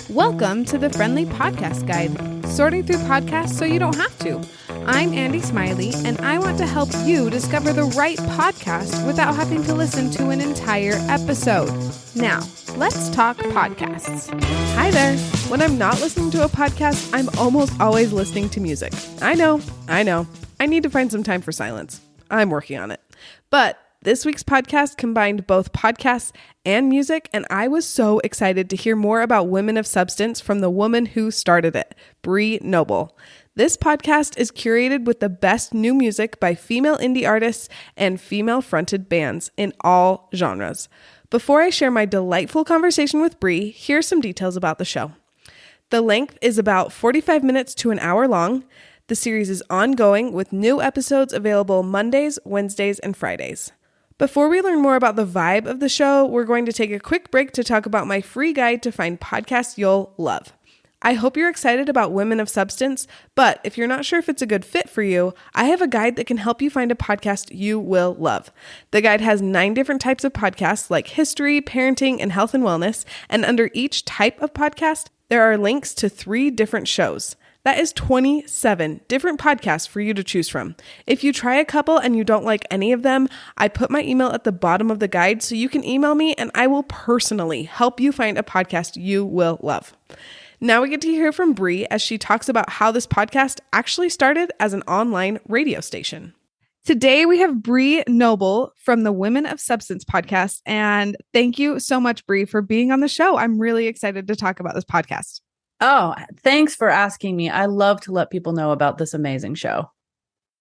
Welcome to the Friendly Podcast Guide, sorting through podcasts so you don't have to. I'm Andy Smiley, and I want to help you discover the right podcast without having to listen to an entire episode. Now, let's talk podcasts. Hi there. When I'm not listening to a podcast, I'm almost always listening to music. I know. I need to find some time for silence. I'm working on it. But this week's podcast combined both podcasts and music, and I was so excited to hear more about Women of Substance from the woman who started it, Brie Noble. This podcast is curated with the best new music by female indie artists and female-fronted bands in all genres. Before I share my delightful conversation with Brie, here's some details about the show. The length is about 45 minutes to an hour long. The series is ongoing with new episodes available Mondays, Wednesdays, and Fridays. Before we learn more about the vibe of the show, we're going to take a quick break to talk about my free guide to find podcasts you'll love. I hope you're excited about Women of Substance, but if you're not sure if it's a good fit for you, I have a guide that can help you find a podcast you will love. The guide has 9 different types of podcasts like history, parenting, and health and wellness, and under each type of podcast, there are links to 3 different shows. That is 27 different podcasts for you to choose from. If you try a couple and you don't like any of them, I put my email at the bottom of the guide so you can email me and I will personally help you find a podcast you will love. Now we get to hear from Brie as she talks about how this podcast actually started as an online radio station. Today we have Brie Noble from the Women of Substance podcast, and thank you so much, Brie, for being on the show. I'm really excited to talk about this podcast. Oh, thanks for asking me. I love to let people know about this amazing show.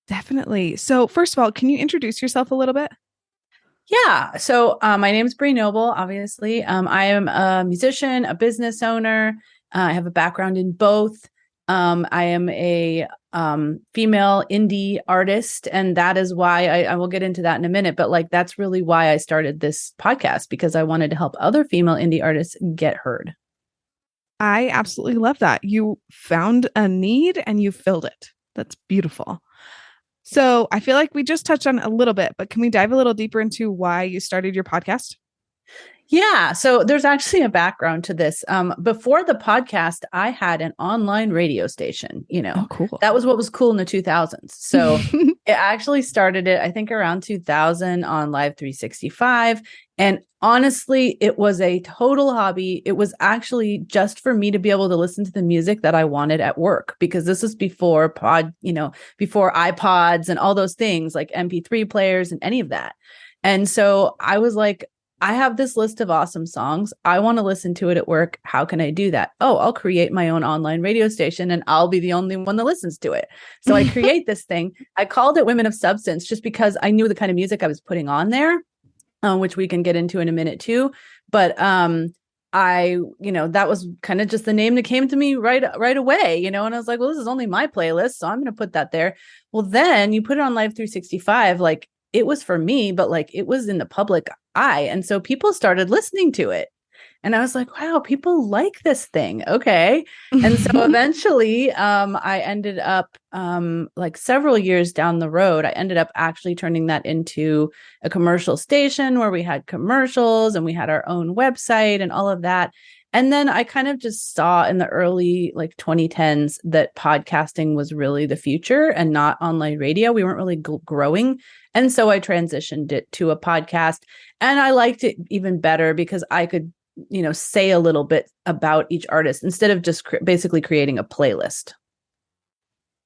Definitely. So first of all, can you introduce yourself a little bit? Yeah. So my name is Brie Noble, obviously. I am a musician, a business owner. I have a background in both. I am a female indie artist, and that is why I will get into that in a minute. But that's really why I started this podcast, because I wanted to help other female indie artists get heard. I absolutely love that. You found a need and you filled it. That's beautiful. So I feel like we just touched on it a little bit, but can we dive a little deeper into why you started your podcast? Yeah. So there's actually a background to this. Before the podcast, I had an online radio station, Oh, cool. That was what was cool in the 2000s. So it actually started I think around 2000 on Live 365. And honestly, it was a total hobby. It was actually just for me to be able to listen to the music that I wanted at work, because this was before before iPods and all those things like MP3 players and any of that. And so I was like, I have this list of awesome songs. I want to listen to it at work. How can I do that? Oh, I'll create my own online radio station and I'll be the only one that listens to it. So I create this thing. I called it Women of Substance just because I knew the kind of music I was putting on there, which we can get into in a minute too. But that was kind of just the name that came to me right away, and I was like, well, this is only my playlist, so I'm going to put that there. Well, then you put it on Live 365, it was for me, but it was in the public eye. And so people started listening to it. And I was like, wow, people like this thing. Okay. And so eventually I ended up several years down the road, I ended up actually turning that into a commercial station where we had commercials and we had our own website and all of that. And then I kind of just saw in the early 2010s that podcasting was really the future and not online radio. We weren't really growing. And so I transitioned it to a podcast, and I liked it even better because I could, say a little bit about each artist instead of just basically creating a playlist.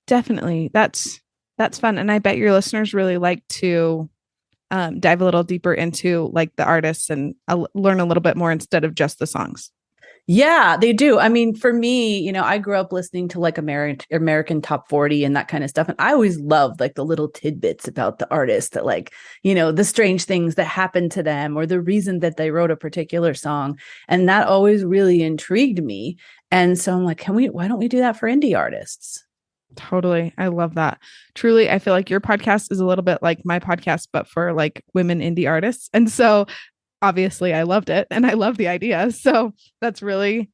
Definitely. That's fun. And I bet your listeners really like to dive a little deeper into the artists and learn a little bit more instead of just the songs. Yeah, they do. I mean, for me, I grew up listening to American Top 40 and that kind of stuff. And I always loved the little tidbits about the artist that the strange things that happened to them or the reason that they wrote a particular song. And that always really intrigued me. And so I'm like, why don't we do that for indie artists? Totally. I love that. Truly, I feel like your podcast is a little bit like my podcast, but for women indie artists. And so obviously I loved it and I love the idea. So that's really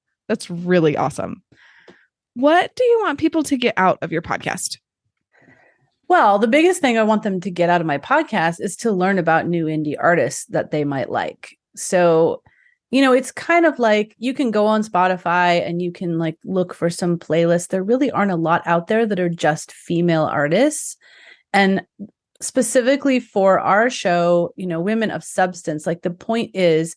awesome. What do you want people to get out of your podcast? Well, the biggest thing I want them to get out of my podcast is to learn about new indie artists that they might like. So, it's kind of like you can go on Spotify and you can like look for some playlists. There really aren't a lot out there that are just female artists. And specifically for our show, Women of Substance, like the point is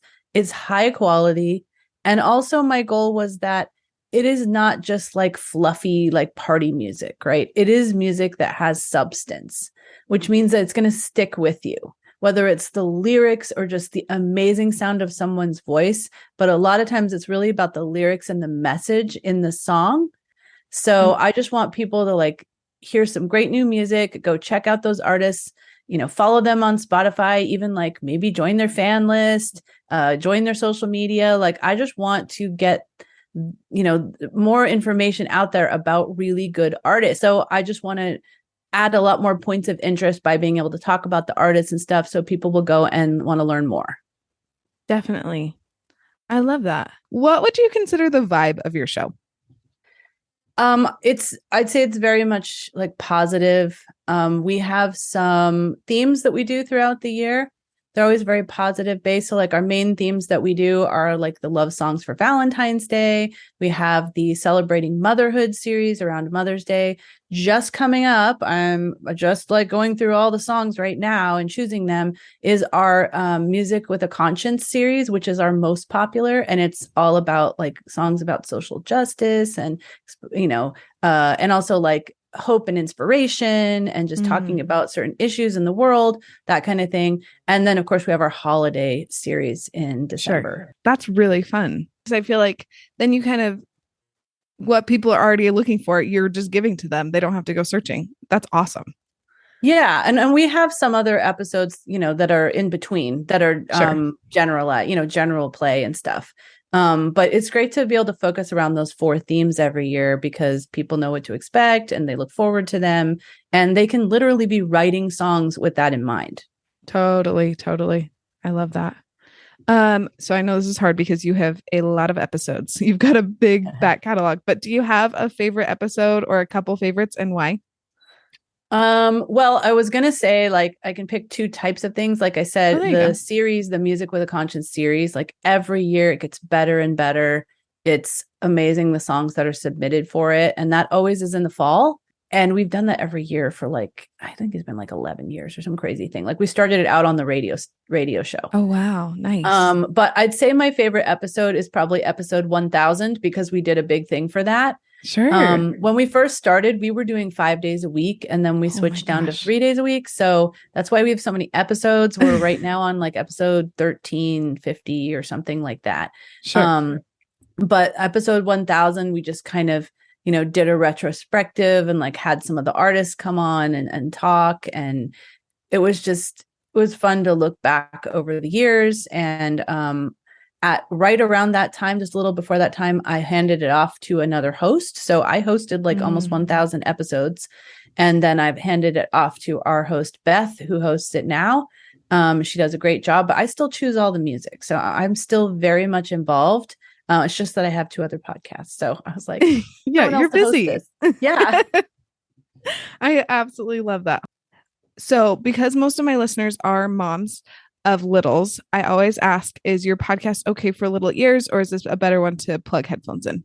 high quality. And also my goal was that it is not just like fluffy, like party music, right? It is music that has substance, which means that it's going to stick with you, whether it's the lyrics or just the amazing sound of someone's voice. But a lot of times it's really about the lyrics and the message in the song. So I just want people to like hear some great new music, go check out those artists, follow them on Spotify, even like maybe join their fan list, join their social media. Like I just want to get more information out there about really good artists. So I just want to add a lot more points of interest by being able to talk about the artists and stuff, so people will go and want to learn more. Definitely. I love that. What would you consider the vibe of your show? I'd say it's very much like positive. We have some themes that we do throughout the year. They're always very positive based. So like our main themes that we do are like the love songs for Valentine's Day. We have the Celebrating Motherhood series around Mother's Day just coming up. I'm just like going through all the songs right now and choosing them, is our Music with a Conscience series, which is our most popular. And it's all about like songs about social justice and, and also like hope and inspiration and just talking about certain issues in the world, that kind of thing. And then of course we have our holiday series in December. Sure. That's really fun. Because I feel like then you kind of, what people are already looking for, you're just giving to them. They don't have to go searching. That's awesome. Yeah. And we have some other episodes, that are in between that are general play and stuff. But it's great to be able to focus around those 4 themes every year because people know what to expect and they look forward to them, and they can literally be writing songs with that in mind. Totally. I love that. So I know this is hard because you have a lot of episodes. You've got a big back catalog, but do you have a favorite episode or a couple favorites, and why? Well, I was gonna say like I can pick 2 types of things. Like I said, the series, the Music with a Conscience series, like every year it gets better and better. It's amazing the songs that are submitted for it, and that always is in the fall. And we've done that every year for like, I think it's been like 11 years or some crazy thing. Like we started it out on the radio show. Oh, wow. Nice. But I'd say my favorite episode is probably episode 1000 because we did a big thing for that. Sure. When we first started, we were doing 5 days a week, and then we switched down to 3 days a week. So that's why we have so many episodes. We're right now on like episode 1350 or something like that. Sure. But episode 1000, we just kind of, did a retrospective and like had some of the artists come on and talk. And it was fun to look back over the years. And, at right around that time, just a little before that time, I handed it off to another host. So I hosted like almost 1000 episodes. And then I've handed it off to our host, Beth, who hosts it now. She does a great job, but I still choose all the music. So I'm still very much involved. It's just that I have 2 other podcasts. So I was like, yeah, you're busy. Yeah. I absolutely love that. So because most of my listeners are moms of littles, I always ask, is your podcast okay for little ears, or is this a better one to plug headphones in?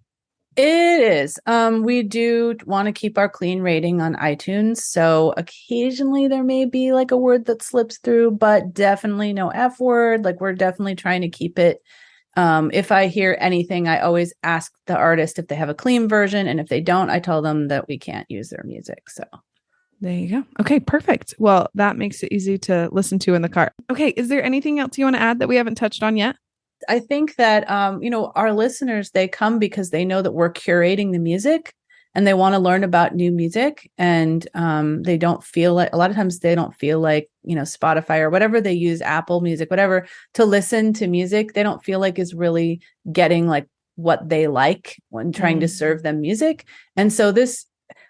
It is. We do want to keep our clean rating on iTunes. So occasionally there may be like a word that slips through, but definitely no F word. Like we're definitely trying to keep it. If I hear anything, I always ask the artist if they have a clean version. And if they don't, I tell them that we can't use their music. So there you go. Okay, perfect. Well, that makes it easy to listen to in the car. Okay. Is there anything else you want to add that we haven't touched on yet? I think that, our listeners, they come because they know that we're curating the music and they want to learn about new music. And they don't feel like, a lot of times they don't feel like, Spotify or whatever they use, Apple Music, whatever, to listen to music. They don't feel like is really getting like what they like when trying to serve them music. And so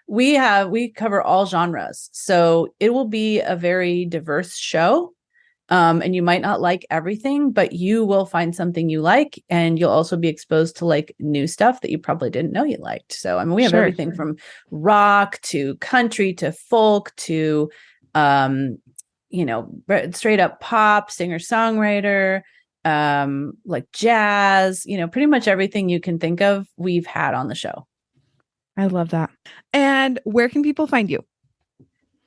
we cover all genres. So it will be a very diverse show. And you might not like everything, but you will find something you like, and you'll also be exposed to like new stuff that you probably didn't know you liked. So, I mean, we have everything from rock to country to folk to, straight up pop, singer-songwriter, like jazz, pretty much everything you can think of, we've had on the show. I love that. And where can people find you?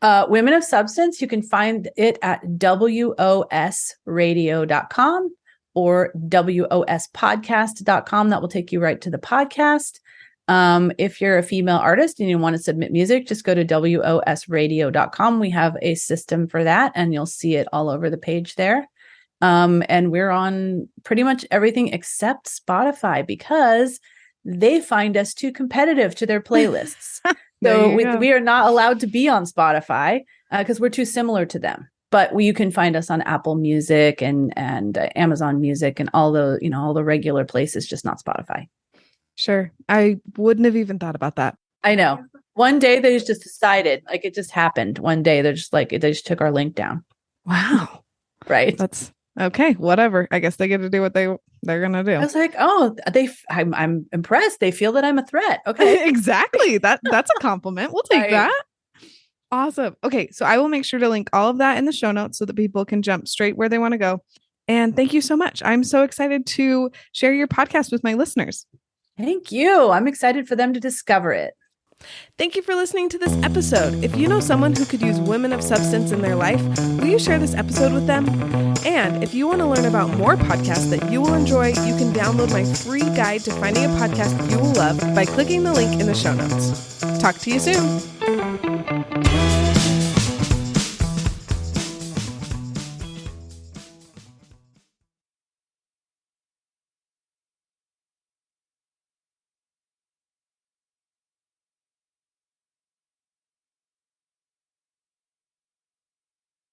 Women of Substance, you can find it at wosradio.com or wospodcast.com. That will take you right to the podcast. If you're a female artist and you want to submit music, just go to wosradio.com. We have a system for that, and you'll see it all over the page there. And we're on pretty much everything except Spotify because they find us too competitive to their playlists. So we are not allowed to be on Spotify because we're too similar to them. But you can find us on Apple Music and Amazon Music and all the regular places, just not Spotify. Sure. I wouldn't have even thought about that. I know. One day they just decided, like it just happened. One day they just took our link down. Wow. Right. That's okay. Whatever. I guess they get to do what they're gonna do. I was like, oh, I'm impressed. They feel that I'm a threat. Okay. Exactly. That's a compliment. We'll take Right. that. Awesome. Okay. So I will make sure to link all of that in the show notes so that people can jump straight where they want to go. And thank you so much. I'm so excited to share your podcast with my listeners. Thank you. I'm excited for them to discover it. Thank you for listening to this episode. If you know someone who could use Women of Substance in their life, will you share this episode with them? And if you want to learn about more podcasts that you will enjoy, you can download my free guide to finding a podcast you will love by clicking the link in the show notes. Talk to you soon.